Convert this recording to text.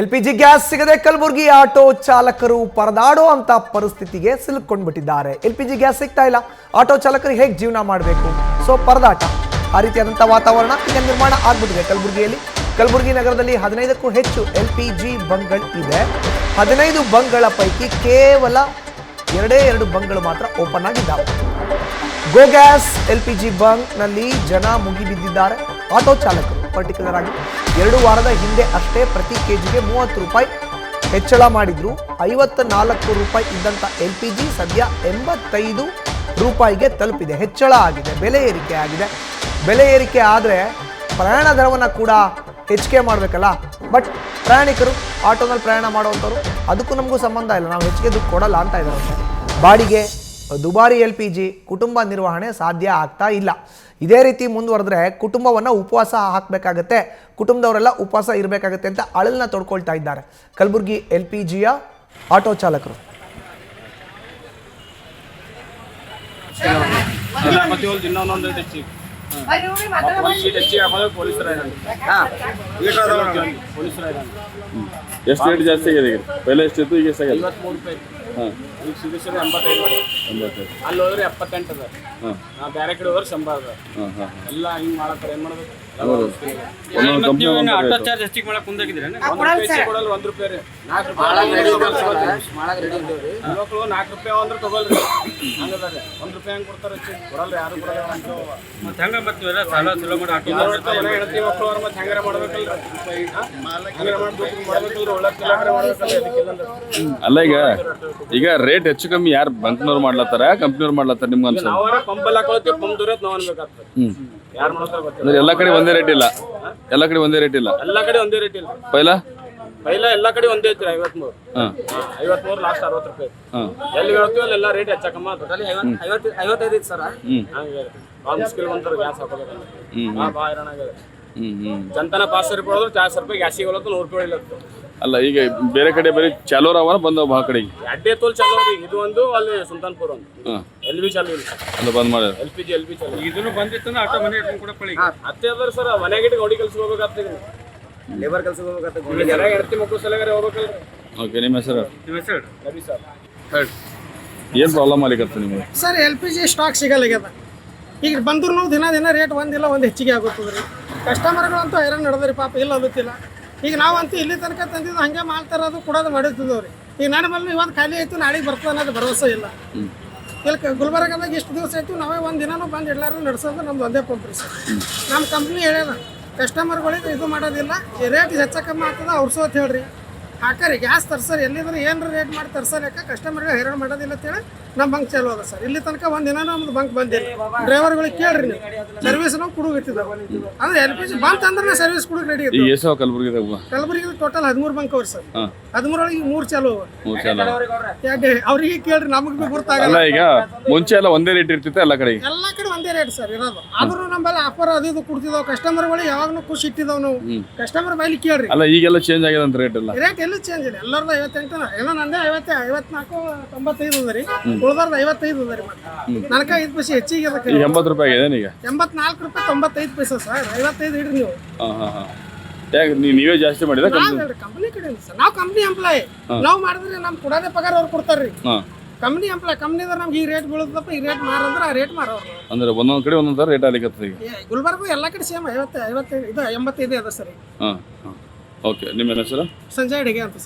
LPG gas ಸಿಗದೆ Kalaburagi auto ಚಾಲಕರು ಪರದಾಡುವಂತ ಪರಿಸ್ಥಿತಿಗೆ ಸಿಲುಕೊಂಡ್ಬಿಟ್ಟಿದ್ದಾರೆ. LPG ಗ್ಯಾಸ್ ಸಿಗ್ತಾ ಇಲ್ಲ, ಆಟೋ ಚಾಲಕರು ಹೇಗೆ ಜೀವನ ಮಾಡಬೇಕು? ಸೊ ಪರದಾಟ, ಆ ರೀತಿಯಾದಂಥ ವಾತಾವರಣ ಈಗ ನಿರ್ಮಾಣ ಆಗ್ಬಿಟ್ಟಿದೆ ಕಲಬುರಗಿಯಲ್ಲಿ. ಕಲಬುರಗಿ ನಗರದಲ್ಲಿ 15ಕ್ಕೂ ಹೆಚ್ಚು LPG ಬಂಕ್ಗಳು ಇದೆ. 15 ಬಂಕ್ಗಳ ಪೈಕಿ ಕೇವಲ 2 ಬಂಕ್ಗಳು ಮಾತ್ರ ಓಪನ್ ಆಗಿದ್ದಾವೆ. ಗೋ ಗ್ಯಾಸ್ LPG ಬಂಕ್ನಲ್ಲಿ ಜನ ಮುಗಿಬಿದ್ದಿದ್ದಾರೆ. ಆಟೋ ಚಾಲಕರು ಪರ್ಟಿಕ್ಯುಲರ್ ಆಗಿ 2 ವಾರದ ಹಿಂದೆ ಅಷ್ಟೇ ಪ್ರತಿ ಕೆಜಿಗೆ 30 ರೂಪಾಯಿ ಹೆಚ್ಚಳ ಮಾಡಿದ್ರು. 54 ರೂಪಾಯಿ ಇದ್ದಂಥ LPG ಸದ್ಯ 85 ರೂಪಾಯಿಗೆ ತಲುಪಿದೆ. ಹೆಚ್ಚಳ ಆಗಿದೆ, ಬೆಲೆ ಏರಿಕೆ ಆಗಿದೆ. ಬೆಲೆ ಏರಿಕೆ ಆದರೆ ಪ್ರಯಾಣ ದರವನ್ನು ಕೂಡ ಹೆಚ್ಚಿಗೆ ಮಾಡಬೇಕಲ್ಲ. ಬಟ್ ಪ್ರಯಾಣಿಕರು ಆಟೋನಲ್ಲಿ ಪ್ರಯಾಣ ಮಾಡುವಂಥವ್ರು ಅದಕ್ಕೂ ನಮಗೂ ಸಂಬಂಧ ಇಲ್ಲ, ನಾವು ಹೆಚ್ಚಿಗೆ ದುಡ್ಡು ಕೊಡಲ್ಲ ಅಂತ ಇದ್ದಾರೆ. ಬಾಡಿಗೆ, ದುಬಾರಿ LPG, ಕುಟುಂಬ ನಿರ್ವಹಣೆ ಸಾಧ್ಯ ಆಗ್ತಾ ಇಲ್ಲ. ಇದೇ ರೀತಿ ಮುಂದುವರೆದ್ರೆ ಕುಟುಂಬವನ್ನು ಉಪವಾಸ ಹಾಕಬೇಕಾಗತ್ತೆ, ಕುಟುಂಬದವರೆಲ್ಲ ಉಪವಾಸ ಇರಬೇಕಾಗತ್ತೆ ಅಂತ ಅಳಲನ್ನ ತೊಡ್ಕೊಳ್ತಾ ಇದ್ದಾರೆ ಕಲಬುರಗಿ LPGಯ ಆಟೋ ಚಾಲಕರು. ಎಷ್ಟು ರೇಟ್ ಜಾಸ್ತಿ ಆಗಿದೆ ಈಗ? ಪೈಲೆ ಎಷ್ಟಿತ್ತು, ಈಗ ಎಷ್ಟಾಗಿದೆ? 53 ರೂಪಾಯಿ. ಈಗ ಸಿಗಸರಿ 85 ಅಲ್ಲಿ ಹೋದ್ರೆ 78 ಅದ. ನಾವು ಬೇರೆ ಕಡೆ ಹೋದ್ರೆ 100 ಅದ. ಎಲ್ಲ ಹಿಂಗ್ ಮಾಡಕ್ತಾರೆ, ಏನ್ ಮಾಡ್ಬೇಕು? ಆಟೋ ಚಾರ್ಜ್ ಹೆಚ್ಚಿಗೆ ಮಾಡಕ್ ಮುಂದಾಗಿದ್ರೆ 1 ರೂಪಾಯಿ ರೀ. 4 ರೂಪಾಯಿ ಮಕ್ಕಳು 4 ರೂಪಾಯಿ ಅಂದ್ರೆ ತಗೊಳ್ರಿ. ಹಂಗದಾರೆ 1 ರೂಪಾಯಿ ಹಂಗೆ ಕೊಡ್ತಾರೆ, ಕೊಡಲ್ಲ, ಯಾರು ಕೊಡಲ್ಲ. ಮತ್ತೆ ಹಂಗ ಬರ್ತೀವಲ್ಲ ಸಾಲ ಚಲೋ ಮಾಡಿ ಆಟೋ ಹೇಳ್ತೀವಿ ಮಕ್ಕಳು ಅವ್ರ ಮತ್ತೆ ಹೆಂಗಾರ ಮಾಡ್ಬೇಕಲ್ರಿ, ಹಂಗಾರ ಮಾಡ್ಬೇಕಲ್ರಿ, ಒಳ್ಳೆ ಕಿಲಾಟ್ರೆ ಮಾಡ್ಬೇಕಲ್ಲ. ಅಲ್ಲ ಈಗ ರೇಟ್ ಹೆಚ್ಚು ಕಮ್ಮಿ ಯಾರು ಬಂಕ್ನವ್ರು ಮಾಡ್ಲತ್ತಾರ, ಕಂಪ್ನಿಯವ್ರು ಮಾಡ್ಲತ್ತಾರ? ನಿಮ್ಗೆ ಅನ್ಸ ನಾವರ ಪಂಪಲ್ಲಿ ಹಾಕೊಳ್ತೀವಿ, ಪಂಪ್ ದೂರ ನಾವು ಅನ್ಬೇಕಾಗ್ತದೆ. ಯಾರು ಮಾಡ್ತಾರೆ ಗೊತ್ತಿಲ್ಲ. ಎಲ್ಲ ಕಡೆ ಒಂದೇ ರೇಟ್ ಇಲ್ಲ, ಎಲ್ಲ ಕಡೆ ಒಂದೇ ರೇಟ್ ಇಲ್ಲ. ಎಲ್ಲ ಕಡೆ ಒಂದೇ ರೇಟ್ ಇಲ್ಲ. ಪೈಲ ಎಲ್ಲ ಕಡೆ ಒಂದೇ ಐತ್ರಿ. 53 53 ಲಾಸ್ಟ್ 60 ರೂಪಾಯಿ. ಎಲ್ಲಿ ಹೇಳ್ತೀವಿ ಅಲ್ಲೆಲ್ಲ ರೇಟ್ ಹೆಚ್ಚಕಮ್ಮ 55 ಐತಿ ಸರ್. ಹಂಗೆ ಭಾಳ ಮುಸ್ಕಿಲ್ ಬಂತಾರೆ ಗ್ಯಾಸ್ ಹಾಕೋಬೇಕಂದ್ರೆ, ಭಾಳ ಹೈರಾಣ ಆಗಿದೆ. ಜನತನ 500 ರೂಪಾಯಿ ಹೋದ್ರೆ 400 ರೂಪಾಯಿ ಗ್ಯಾಸಿಗೆ ಹೋಲತ್ತು, 100 ರೂಪಾಯಿ ಇಲ್ಲತ್ತು. ಅಲ್ಲ ಈಗ ಬೇರೆ ಕಡೆ ಬರೀ ಚಾಲೋರ್ ಅವನ ಬಂದವ ಭಾಳ ಕಡೆಗೆ ಅಡ್ಡೆ ತೋಲ್ ಚಾಲೋ ರೀ. ಇದು ಒಂದು, ಅಲ್ಲಿ ಸುಲ್ತಾನ್ಪುರ ಒಂದು. LV ಚಾಲು ಇಲ್ಲ, ಅದು ಬಂದ್ ಮಾಡ್ಯಾರ. LPG ಚಾಲು. ಇದನ್ನು ಬಂದಿತ್ತು ಆಟೋ ಮನೆ ಇಟ್ಕೊಂಡು ಕೂಡ ಪಳಿ ಅತ್ತೆ ಅದಾರ ಸರ್. ಮನೆಗಿಟ್ಟು ಗೌಡಿ ಕೆಲ್ಸಕ್ಕೆ ಹೋಗ್ಬೇಕಾಗ್ತದೆ, ಲೇಬರ್ ಕೆಲ್ಸಕ್ಕೆ ಹೋಗ್ಬೇಕಾಗ್ತದೆ. ಜನ ಹೆಂಡತಿ ಮಕ್ಕಳು ಸಲಗಾರೆ ಹೋಗ್ಬೇಕಲ್ರಿ. ಓಕೆ, ನಿಮ್ಮ ಹೆಸರು? ರವಿ ಸರ್. ಏನು ಪ್ರಾಬ್ಲಮ್ ಆಗ್ಲಿಕ್ಕೆ ನಿಮಗೆ ಸರ್? LPG stock ಸಿಗಲ್ಲಾಗ್ಯದ. ಈಗ ಬಂದ್ರು ದಿನ ರೇಟ್ ಒಂದಿಲ್ಲ ಒಂದು ಹೆಚ್ಚಿಗೆ ಆಗುತ್ತದೆ ರೀ. ಕಸ್ಟಮರ್ಗಳಂತೂ ಹೈರಾಣ ನಡೆದ್ರಿ ಪಾಪ, ಇಲ್ಲ ಅದಕ್ಕಿಲ್ಲ. ಈಗ ನಾವಂತೂ ಇಲ್ಲಿ ತನಕ ತಂದಿದ್ದು ಹಂಗೆ ಮಾಡ್ತಾರದು ಕೊಡೋದು ಮಾಡಿರ್ತಿದ್ದವ್ರಿ. ಈಗ ನನ್ನ ಮೇಲೆ ಇವತ್ತು ಖಾಲಿ ಆಯ್ತು, ನಾಳೆಗೆ ಬರ್ತದೆ ಅನ್ನೋದು ಭರವಸೆ ಇಲ್ಲ. ಇಲ್ಲಿ ಗುಲ್ಬರ್ಗದಾಗ ಇಷ್ಟು ದಿವಸ ಆಯ್ತು, ನಾವೇ ಒಂದು ದಿನನೂ ಬಂದು ಎಲ್ಲರೂ ನಡೆಸೋದು ನಮ್ದು ಒಂದೇ ಪಂಪ್ ರೀ ಸರ್. ನಮ್ಮ ಕಂಪ್ನಿ ಹೇಳ್ಯದ ಕಸ್ಟಮರ್ಗಳಿಗೆ ಇದು ಮಾಡೋದಿಲ್ಲ, ರೇಟ್ ಹೆಚ್ಚಕಮ್ಮ ಆಗ್ತದೆ ಅವ್ರಸು ಅಂತ ಹೇಳ್ರಿ. ಹಾಕರಿ ಗ್ಯಾಸ್ ತರ್ಸರಿ, ಎಲ್ಲಿದ್ರೆ ಏನ್ರ ರೇಟ್ ಮಾಡಿ ತರ್ಸಲಿಕ್ಕೆ ಕಸ್ಟಮರ್ಗೆ ಹೈರಾಣ ಮಾಡೋದಿಲ್ಲ ಅಂತೇಳಿ ನಮ್ಮ ಬಂಕ್ ಚಾಲು ಅದ ಸರ್. ಇಲ್ಲಿ ತನಕ ಒಂದು ದಿನ ನಮ್ದು ಬಂಕ್ ಬಂದಿಲ್ಲ. ಡ್ರೈವರ್ಗಳಿಗೆ ಕೇಳ್ರಿ ನೀವು, ಸರ್ವಿಸ್ ನಾವು ಕುಡುಗಿಟ್ಟಿದ್ದಾವೆ. ಅಂದ್ರೆ LPG ಬಂತ್ ಅಂದ್ರೆ ಸರ್ವಿಸ್ ಕುಡುಗ್ ರೆಡಿ ಇತ್ತು. ಕಲಬುರಗಿ ಟೋಟಲ್ 13 ಬಂಕ್ ಅವ್ರಿ ಸರ್. 13 ಒಳಗೆ 3 ಚಾಲು ಅವ್ರಿಗೆ ಕೇಳ್ರಿ, ನಮಗ್ ಬಿ ಗೊತ್ತಾಗಲ್ಲ. ಈಗ ಮುಂಚೆ ಎಲ್ಲ ಒಂದೇ ರೇಟ್ ಇರ್ತಿತ್ತು ಎಲ್ಲ ಕಡೆ ಒಂದೇ ರೇಟ್ ಸರ್ ಇರೋದು. ಆದ್ರೂ ನಮ್ಮಲ್ಲಿ ಆಫರ್ ಅದು ಇದು ಕೊಡ್ತಿದ್ದಾವೆ. ಕಸ್ಟಮರ್ಗಳು ಯಾವಾಗಲೂ ಖುಷಿ ಇಟ್ಟಿದ್ದಾವ್ ನಾವು. ಕಸ್ಟಮರ್ ಬೈಲಿ ಕೇಳ್ರಿ. ಅಲ್ಲ ಈಗೆಲ್ಲ ಚೇಂಜ್ ಆಗಿದೆ ಅಂತ ರೇಟ್ ಎಲ್ಲ? ರೇಟ್ ಎಲ್ಲೂ ಚೇಂಜ್ ಇಲ್ಲ, ಎಲ್ಲರದು 58 ಏನೋ, ನಂದೇ 54 95 ಅದ ರೀ. ಉಳ್ದಾರ್ದು 55 ಅದ ರೀ. ನನಕ 5 ಪೈಸೆ ಹೆಚ್ಚಿಗೆ 80 ರೂಪಾಯಿ ಆಗಿದೆ ಈಗ. 84 ರೂಪಾಯಿ 95 ಪೈಸೆ ಸರ್. 55 ಇಡ್ರಿ ನೀವು. ನೀವೇ ಜಾಸ್ತಿ ಮಾಡಿದ? ಕಂಪ್ನಿ ಕಡೆಯಿಂದ ಸರ್. ನಾವು ಕಂಪ್ನಿ ಎಂಪ್ಲಾಯ್, ನಾವು ಮಾಡಿದ್ರೆ ನಮ್ಗೆ ಕೊಡೋದೇ ಪಗಾರ ಅವ್ರು ಕೊಡ್ತಾರ್ರಿ. ಕಂಪ್ನಿ ಎಂಪ್ಲಾಯ್, ಕಂಪ್ನಿದ್ರೆ ನಮ್ಗೆ ಈ ರೇಟ್ ಬೀಳುತ್ತಪ್ಪ, ಈ ರೇಟ್ ಮಾರಂದ್ರೆ ಆ ರೇಟ್ ಮಾರೋರು. ಅಂದ್ರೆ ಒಂದೊಂದ್ ಕಡೆ ಒಂದೊಂದ್ ರೇಟ್ ಆಗ್ಲಿಕ್ಕೆ ಈಗ. ಗುಲ್ಬರ್ಗ ಎಲ್ಲ ಕಡೆ ಸೇಮ್ 55 ಇದು 85 ಅದ ಸರ್. ಓಕೆ, ನಿಮ್ಮ ಹೆಸರು? ಸಂಜಯ್ ಅಡಿಗೆ ಅಂತ ಸರ್.